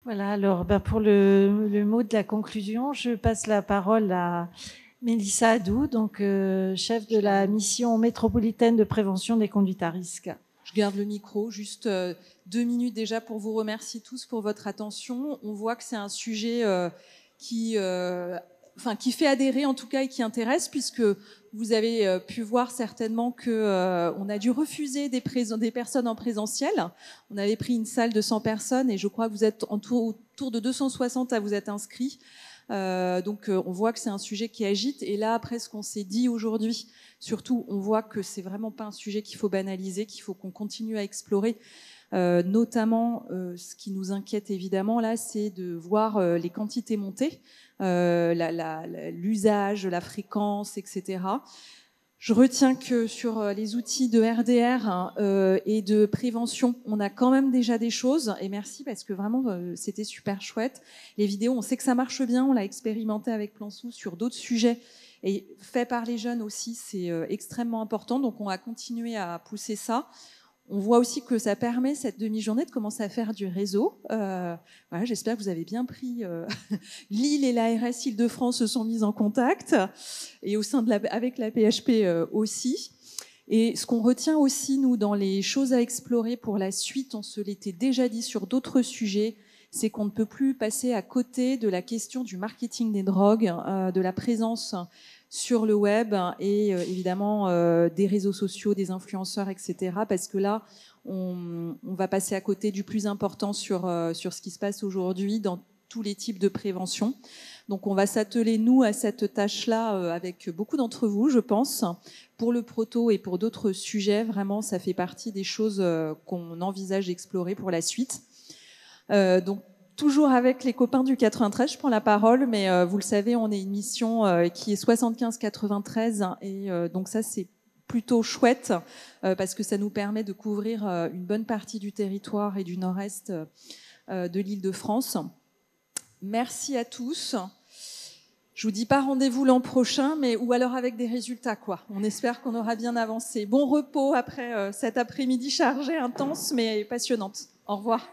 Voilà, alors pour le mot de la conclusion, je passe la parole à Mélissa Adou, donc chef de la mission métropolitaine de prévention des conduites à risque. Je garde le micro, juste 2 minutes déjà pour vous remercier tous pour votre attention. On voit que c'est un sujet qui fait adhérer en tout cas et qui intéresse, puisque vous avez pu voir certainement que on a dû refuser des personnes en présentiel. On avait pris une salle de 100 personnes et je crois que vous êtes autour de 260 à vous être inscrits. Donc on voit que c'est un sujet qui agite. Et là, après ce qu'on s'est dit aujourd'hui, surtout, on voit que c'est vraiment pas un sujet qu'il faut banaliser, qu'il faut qu'on continue à explorer. Notamment, ce qui nous inquiète évidemment là, c'est de voir les quantités monter, l'usage, la fréquence, etc. Je retiens que sur les outils de RDR et de prévention, on a quand même déjà des choses. Et merci parce que vraiment, c'était super chouette. Les vidéos, on sait que ça marche bien. On l'a expérimenté avec Plan Sous sur d'autres sujets. Et fait par les jeunes aussi, c'est extrêmement important. Donc, on va continuer à pousser ça. On voit aussi que ça permet, cette demi-journée, de commencer à faire du réseau. Voilà, j'espère que vous avez bien pris. Lille et l'ARS Île-de-France se sont mis en contact, et au sein de avec la PHP aussi. Et ce qu'on retient aussi, nous, dans les choses à explorer pour la suite, on se l'était déjà dit sur d'autres sujets, c'est qu'on ne peut plus passer à côté de la question du marketing des drogues, de la présence sur le web et évidemment des réseaux sociaux, des influenceurs, etc. Parce que là, on va passer à côté du plus important sur ce qui se passe aujourd'hui dans tous les types de prévention. Donc on va s'atteler, nous, à cette tâche-là avec beaucoup d'entre vous, je pense. Pour le proto et pour d'autres sujets, vraiment, ça fait partie des choses qu'on envisage d'explorer pour la suite. Donc, toujours avec les copains du 93, je prends la parole, mais vous le savez, on est une mission qui est 75-93, et donc ça, c'est plutôt chouette parce que ça nous permet de couvrir une bonne partie du territoire et du nord-est de l'Île-de-France. Merci à tous. Je vous dis pas rendez-vous l'an prochain, ou alors avec des résultats, quoi. On espère qu'on aura bien avancé. Bon repos après cet après-midi chargé, intense, mais passionnante. Au revoir.